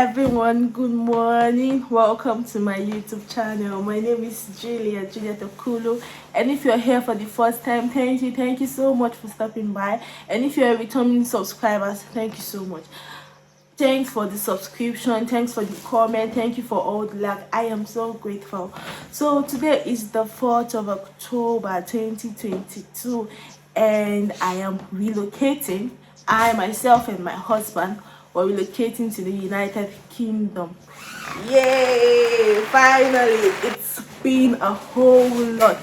everyone, good morning. Welcome to my YouTube channel. My name is Juliet Okulu, and if you're here for the first time, thank you so much for stopping by. And if you're a returning subscriber, thank you so much. Thanks for the subscription, thanks for the comment, thank you for all the love. I am so grateful. So today is the 4th of October 2022, and I am relocating. I myself and my husband were relocating to the United Kingdom. Yay! Finally, it's been a whole lot.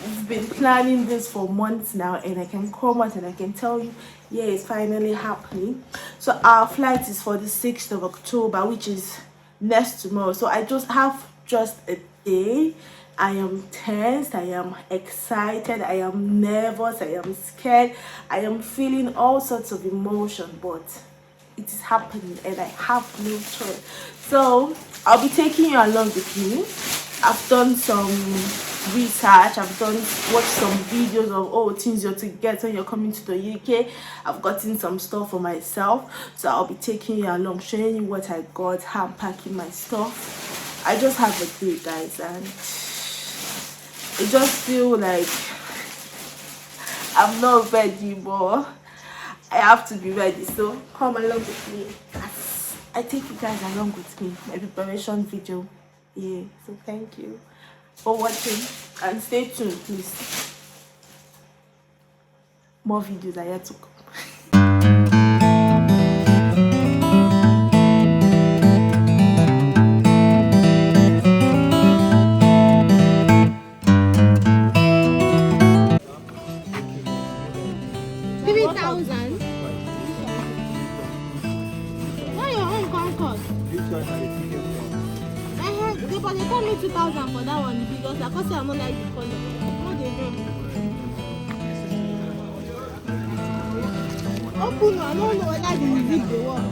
We've been planning this for months now, and I can come out and I can tell you, yeah, it's finally happening. So our flight is for the 6th of October, which is next tomorrow. So I just have a day. I am tense, I am excited, I am nervous, I am scared, I am feeling all sorts of emotion, but it is happening and I have no choice. So I'll be taking you along with me. I've done some research, I've watched some videos of things you're to get when you're coming to the UK. I've gotten some stuff for myself, so I'll be taking you along, showing you what I got, how I'm packing my stuff. I just have a day, guys, and it just feel like I'm not ready, but I have to be ready. So come along with me as I take you guys along with me. My preparation video. Yeah. So thank you for watching and stay tuned, please. More videos are yet to come. But they told me 2,000 for that one because I can't say I'm not like the color. What they do? Open, I don't know whether the music they work.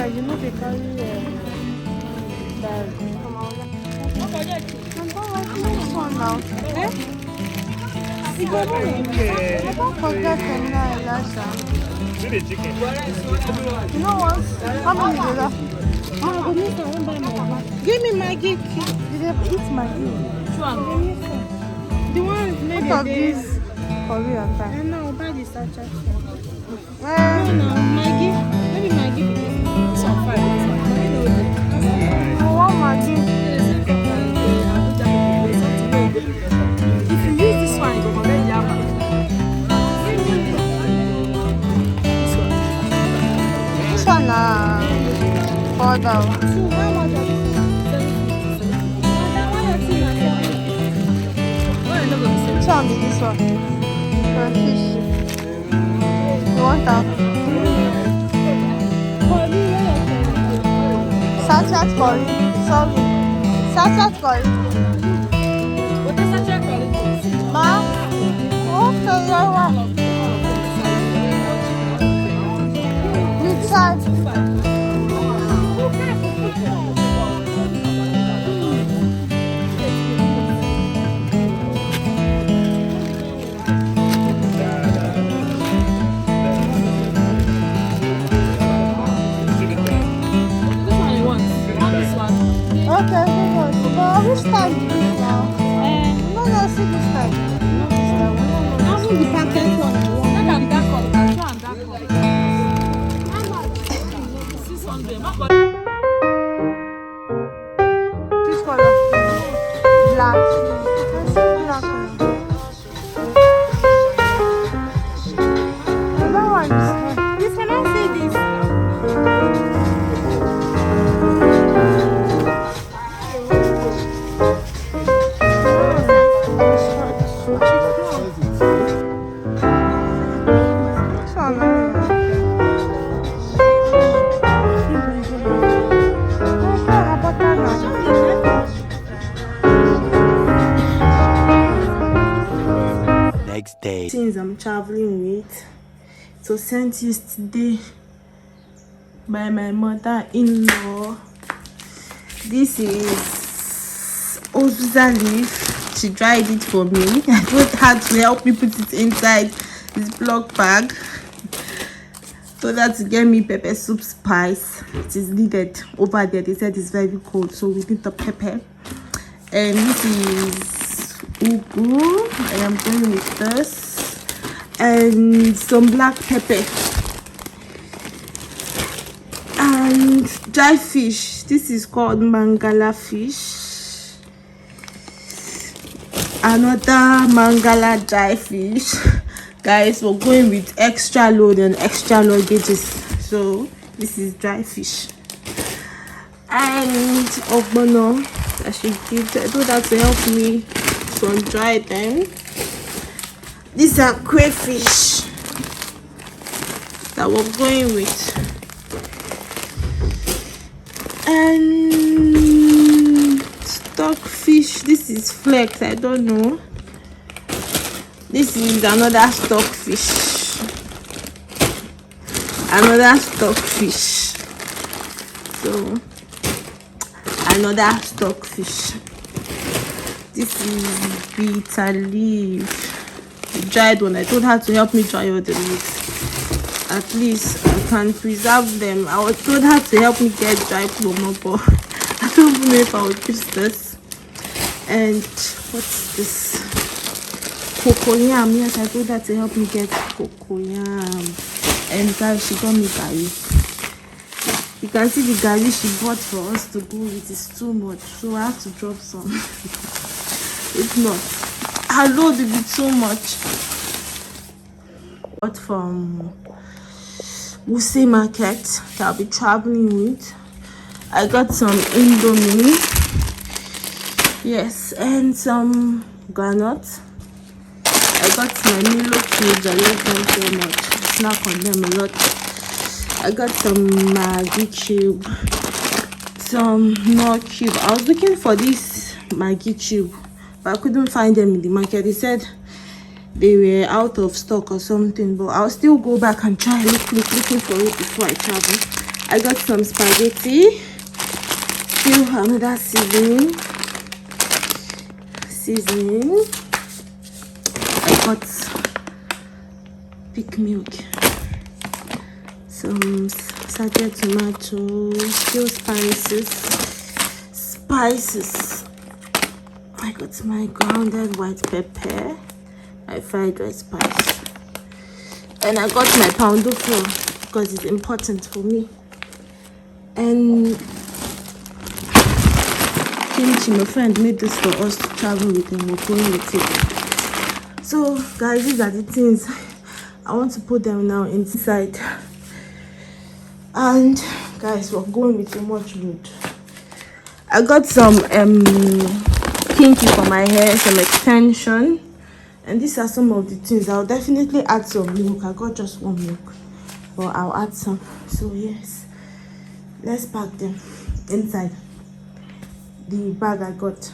You know they carry that. This one now. I don't forget Elisha. You know what? How many is that? Give me Maggie. Did they eat Maggie? The one made what of this for real time? I know, buy the sachet. No, Maggie. Maybe Maggie. I want Maggie. If you use this one, you go convert the other. This one now. $4. So how much are this? Which one is this one? Fish. You want that? Sachet curry. Sorry. Sachet curry. What is sachet curry? Ma? Okay, you're right. Which side? Okay, which time is this now? No, see this time. Not this time. Now the packet one. That one. How much? 600. Which color? Black. I see black. That one is good. You cannot say this. Since I'm traveling with, it was sent yesterday by my mother-in-law. This is Ozuza leaf. She dried it for me. I told her to help me put it inside this block bag so that to get me pepper soup spice. It is needed over there. They said it's very cold, so we need the pepper. And this is ugu. I am going with this and some black pepper and dry fish. This is called mangala fish. Another mangala dry fish. Guys, we're going with extra load and extra luggages, so this is dry fish. And ogbono that she gives, I told her to help me sun dry them. These are crayfish that we're going with. And stockfish. This is flex, I don't know. This is another stockfish. Another stockfish. So another stockfish. This is bitter leaf, the dried one. I told her to help me dry all the leaves. At least I can preserve them. I was told her to help me get dry plomo, but I don't even know if I would use this. And what's this? Cocoyam. Yes, I told her to help me get cocoyam. And guys, she got me gari. You can see the gari she bought for us to go with is too much, so I have to drop some. If not, her load will be too much. Bought from Wuse Market that I'll be traveling with. I got some Indomie, yes, and some granuts. I got my Milo cubes. I love them so much. I snack on them a lot. I got some Maggi cube, some Knorr cube. I was looking for this Maggi cube, but I couldn't find them in the market. They said they were out of stock or something, but I'll still go back and try looking for it before I travel. I got some spaghetti, still another seasoning. I got pig milk, some sauteed tomatoes, still spices. I got my grounded white pepper, my fried rice spice, and I got my poundo flour because it's important for me. And kimchi, my friend made this for us to travel with, and we're going with it. So guys, these are the things I want to put them now inside. And guys, we're going with so much load. I got some kinky for my hair, some extension, and these are some of the things. I'll definitely add some milk. I got just one milk, but I'll add some. So yes, let's pack them inside the bag I got.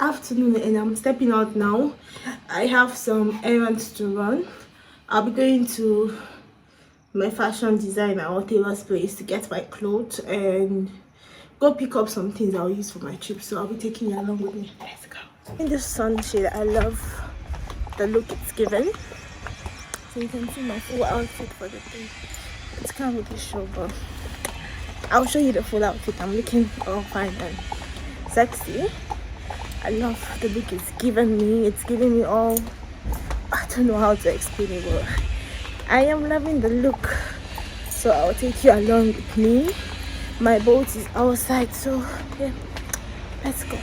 Afternoon and I'm stepping out now. I have some errands to run. I'll be going to my fashion designer or tailor's place to get my clothes and go pick up some things I'll use for my trip. So I'll be taking you along with me. Let's go. In this sunshade, I love the look it's given. So you can see my full outfit for the day. It can't really show, but I'll show you the full outfit. I'm looking all fine and sexy. I love the look it's giving me. It's giving me all. I don't know how to explain it, but I am loving the look. So I'll take you along with me. My boat is outside, so yeah, let's go.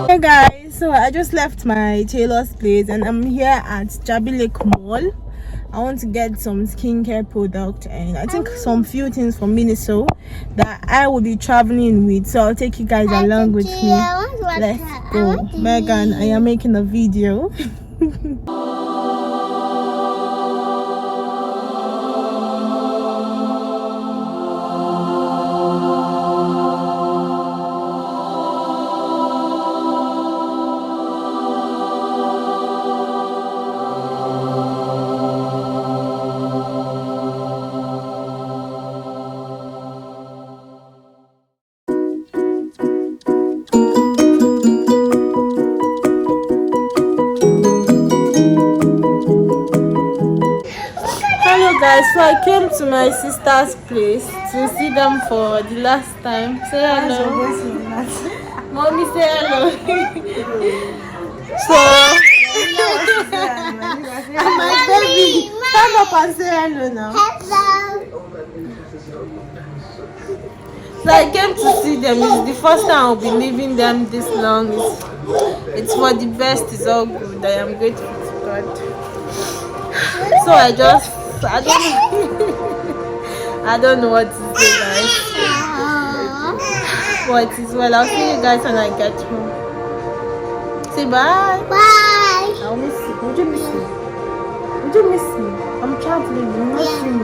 Hey guys, so I just left my tailor's place and I'm here at Jabi Lake Mall. I want to get some skincare product and I think some few things from Miniso that I will be traveling with, so I'll take you guys along with me. Let's go. Megan, I am making a video. Hello guys, so I came to my sister's place to see them for the last time. Say hello. Mommy, say hello. So and my baby, stand up and say hello now. So I came to see them. It's the first time I'll be leaving them this long. It's for the best. It's all good. I am grateful to God. So I don't I don't know what to say, guys. But it is well. I'll see you guys when I get home. Say bye. Bye. I'll miss you. Would you miss me? Would you miss me? I'm traveling. You miss me.